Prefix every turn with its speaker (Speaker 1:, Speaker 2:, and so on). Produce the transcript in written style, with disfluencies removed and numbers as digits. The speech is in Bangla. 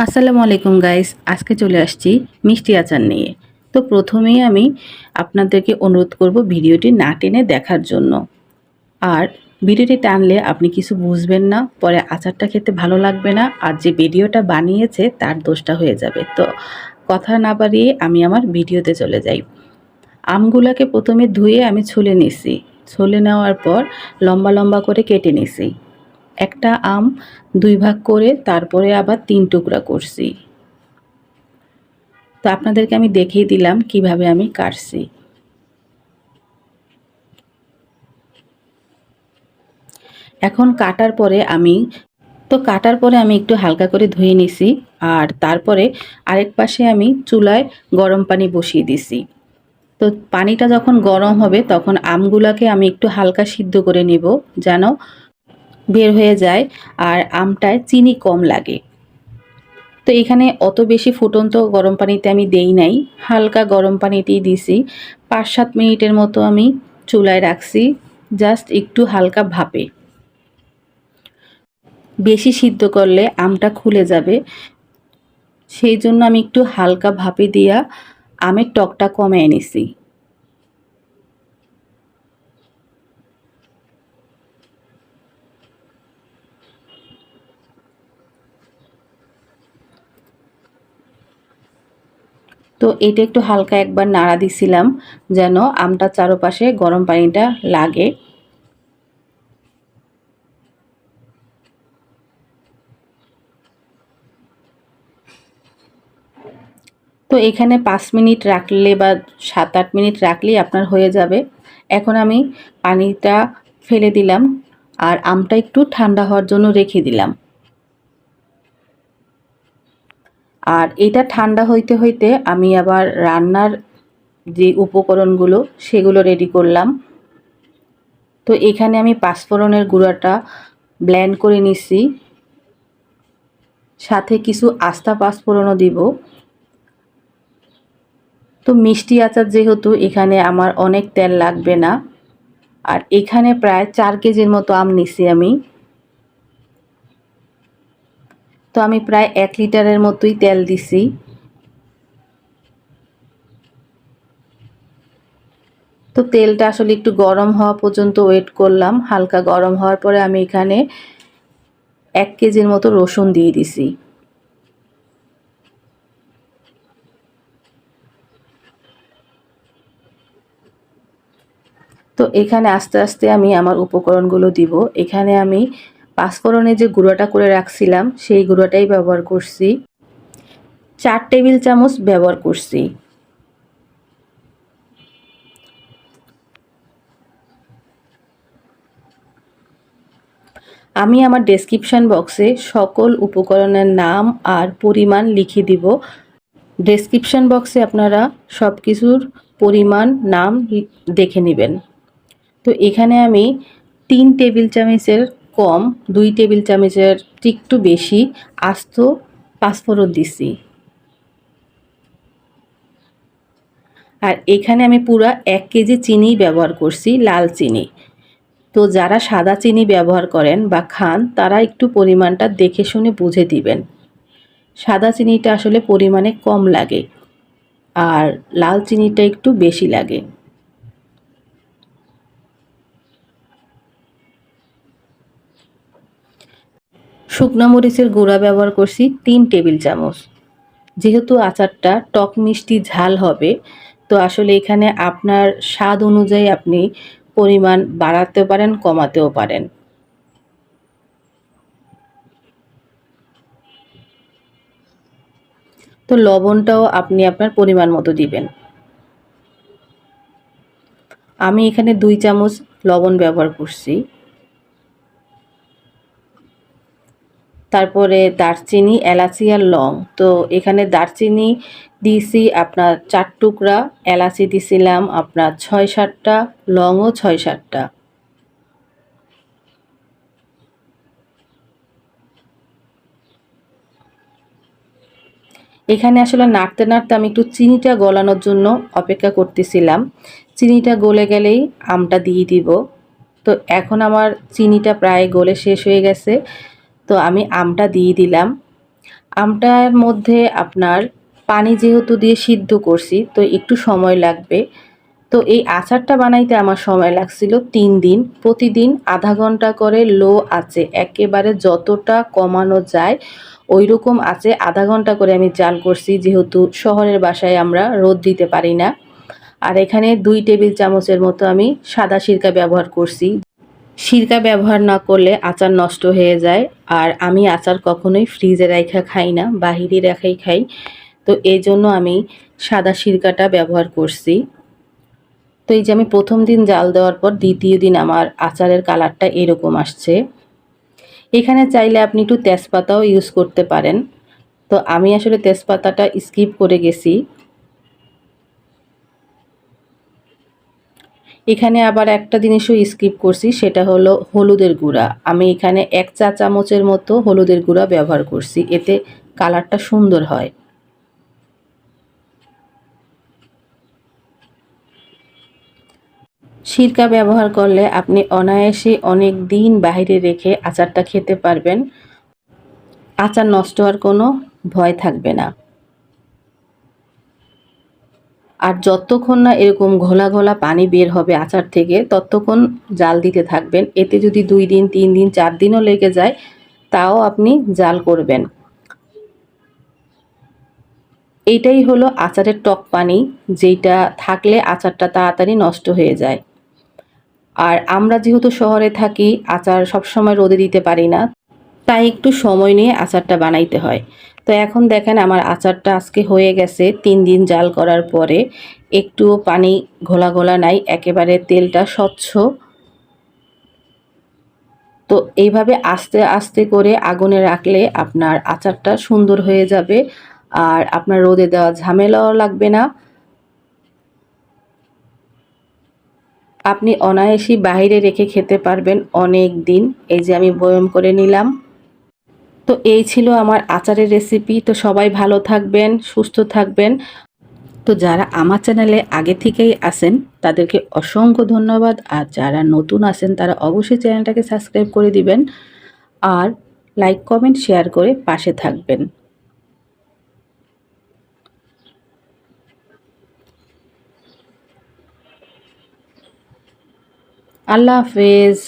Speaker 1: আসসালামু আলাইকুম গাইস, আজকে চলে আসছি মিষ্টি আচার নিয়ে। তো প্রথমেই আমি আপনাদেরকে অনুরোধ করব ভিডিওটি না টেনে দেখার জন্য। আর ভিডিওটি টানলে আপনি কিছু বুঝবেন না, পরে আচারটা খেতে ভালো লাগবে না, আর যে ভিডিওটা বানিয়েছে তার দোষটা হয়ে যাবে। তো কথা না বাড়িয়ে আমি আমার ভিডিওতে চলে যাই। আমগুলাকে প্রথমে ধুয়ে আমি ছুলে নিছি। ছুলে নেওয়ার পর লম্বা লম্বা করে কেটে নিছি। একটা আম 2 ভাগ করে তারপরে আবার 3 টুকরা করছি। তো আপনাদেরকে আমি দেখিয়ে দিলাম কিভাবে আমি কাটছি। এখন কাটার পরে আমি একটু হালকা করে ধুয়ে নিছি। আর তারপরে আরেক পাশে আমি চুলায় গরম পানি বসিয়ে দিছি। তো পানিটা যখন গরম হবে তখন আমগুলাকে আমি একটু হালকা সিদ্ধ করে নিব, যেন বের হয়ে যায় আর আমটায় চিনি কম লাগে। তো এখানে অত বেশি ফুটন্ত গরম পানিতে আমি দেই নাই, হালকা গরম পানিতেই দিছি। 5-7 মিনিটের মতো আমি চুলায় রাখছি, জাস্ট একটু হালকা ভাপে। বেশি সিদ্ধ করলে আমটা খুলে যাবে, সেই জন্য আমি একটু হালকা ভাপে দিয়া আমের টকটা কমিয়ে নিছি। তো এটা একটু হালকা একবার নাড়া দিছিলাম যেন আমটা চারপাশে গরম পানিটা লাগে। তো এখানে 5 মিনিট রাখলে বা 7-8 মিনিট রাখলেই আপনার হয়ে যাবে। এখন আমি পানিটা ফেলে দিলাম আর আমটা একটু ঠান্ডা হওয়ার জন্য রেখে দিলাম। আর এটা ঠান্ডা হইতে হইতে আমি আবার রান্নার যে উপকরণগুলো সেগুলো রেডি করলাম। তো এখানে আমি পাঁচফোড়নের গুঁড়াটা ব্লেন্ড করে নিছি, সাথে কিছু আস্তা পাঁচফোড়নও দিব। তো মিষ্টি আচার যেহেতু এখানে আমার অনেক তেল লাগবে না। আর এখানে প্রায় 4 কেজির মতো আম নিছি আমি। তো আমি প্রায় 1 লিটারের মতোই তেল দিছি। তো তেলটা আসলে একটু গরম হওয়া পর্যন্ত ওয়েট করলাম। হালকা গরম হওয়ার পরে আমি এখানে 1 কেজির মতো রসুন দিয়ে দিছি। তো এখানে আস্তে আস্তে আমি আমার উপকরণগুলো দিব। এখানে আমি পাঁচফোড়নের যে গুঁড়োটা করে রাখছিলাম সেই গুঁড়োটাই ব্যবহার করছি। 4 টেবিল চামচ ব্যবহার করছি। আমি আমার ডেসক্রিপশন বক্সে সকল উপকরণের নাম আর পরিমাণ লিখে দিব। ডেসক্রিপশন বক্সে আপনারা সব কিছুর পরিমাণ নাম দেখে নেবেন। তো এখানে আমি 3 টেবিল চামচের কম, 2 টেবিল চামচের একটু বেশি আস্ত পাঁচফোড়ন দিছি। আর এখানে আমি পুরা 1 কেজি চিনি ব্যবহার করছি, লাল চিনি। তো যারা সাদা চিনি ব্যবহার করেন বা খান তারা একটু পরিমাণটা দেখে শুনে বুঝে দিবেন। সাদা চিনিটা আসলে পরিমাণে কম লাগে আর লাল চিনিটা একটু বেশি লাগে। শুকনো মরিচের গুঁড়া ব্যবহার করছি 3 টেবিল চামচ। যেহেতু আচারটা টক মিষ্টি ঝাল হবে, তো আসলে এখানে আপনার স্বাদ অনুযায়ী আপনি পরিমাণ বাড়াতে পারেন, কমাতেও পারেন। তো লবণটাও আপনি আপনার পরিমাণ মতো দিবেন। আমি এখানে 2 চামচ লবণ ব্যবহার করছি। তারপরে দারচিনি, এলাচি আর লং। তো এখানে দারচিনি দিয়েছি আপনার 4 টুকরা, এলাচি দিছিলাম আপনার 6-7টা, লংও 6-7টা। এখানে আসলে নাড়তে নাড়তে আমি একটু চিনিটা গলানোর জন্য অপেক্ষা করতেছিলাম। চিনিটা গলে গেলেই আমটা দিয়ে দিব। তো এখন আমার চিনিটা প্রায় গলে শেষ হয়ে গেছে। তো আমি আমটা দিয়ে দিলাম। আমটার মধ্যে আপনার পানি যেহেতু দিয়ে সিদ্ধ করছি তো একটু সময় লাগবে। তো এই আচারটা বানাইতে আমার সময় লাগছিল ৩ দিন। প্রতিদিন আধা ঘন্টা করে লো আঁচে একেবারে যতটা কমানো যায় ওইরকম আঁচে আধা ঘন্টা করে আমি জাল করছি, যেহেতু শহরের বাসায় আমরা রোদ দিতে পারি না। আর এখানে ২ টেবিল চামচের মতো আমি সাদা সিরকা ব্যবহার করছি। সিরকা ব্যবহার না করলে আচার নষ্ট হয়ে যায়। আর আমি আচার কখনোই ফ্রিজে রাইখা খাই না, বাহিরে রেখেই খাই। তো এজন্য আমি সাদা সিরকাটা ব্যবহার করছি। তো এই যে আমি ১ম দিন জাল দেওয়ার পর ২য় দিন আমার আচারের কালারটা এরকম আসছে। এখানে চাইলে আপনি একটু তেজপাতাও ইউজ করতে পারেন। তো আমি আসলে তেজপাতাটা স্কিপ করে গেছি। এখানে আবার একটা জিনিসও স্কিপ করছি, সেটা হলো হলুদের গুঁড়া। আমি এখানে ১ চা চামচের মতো হলুদের গুঁড়া ব্যবহার করছি। এতে কালারটা সুন্দর হয়। সিরকা ব্যবহার করলে আপনি অনায়াসে অনেক দিন বাহিরে রেখে আচারটা খেতে পারবেন। আচার নষ্ট হওয়ার কোনো ভয় থাকবে না। আর যতক্ষণ না এরকম ঘোলা ঘোলা পানি বের হবে আচার থেকে ততক্ষণ জাল দিতে থাকবেন। এতে যদি ২ দিন ৩ দিন ৪ দিনও লেগে যায় তাও আপনি জাল করবেন। এইটাই হলো আচারের টক পানি, যেইটা থাকলে আচারটা তাড়াতাড়ি নষ্ট হয়ে যায়। আর আমরা যেহেতু শহরে থাকি, আচার সবসময় রোদে দিতে পারি না, তাই একটু সময় নিয়ে আচারটা বানাইতে হয়। তো এখন দেখেন আমার আচারটা আজকে হয়ে গেছে ৩ দিন জাল করার পরে। একটুও পানি ঘোলা ঘোলা নাই, একেবারে তেলটা স্বচ্ছ। তো এইভাবে আস্তে আস্তে করে আগুনে রাখলে আপনার আচারটা সুন্দর হয়ে যাবে। আর আপনার রোদে দেওয়া ঝামেলাও লাগবে না। আপনি অনায়াসেই বাইরে রেখে খেতে পারবেন অনেক দিন। এই যে আমি বয়ম করে নিলাম। তো এই ছিল আমার আচারের রেসিপি। তো সবাই ভালো থাকবেন, সুস্থ থাকবেন। তো যারা আমার চ্যানেলে আগে থেকেই আছেন তাদেরকে অসংখ্য ধন্যবাদ। আর যারা নতুন আছেন তারা অবশ্যই চ্যানেলটাকে সাবস্ক্রাইব করে দিবেন। আর লাইক, কমেন্ট, শেয়ার করে পাশে থাকবেন। আল্লাহ হাফেজ।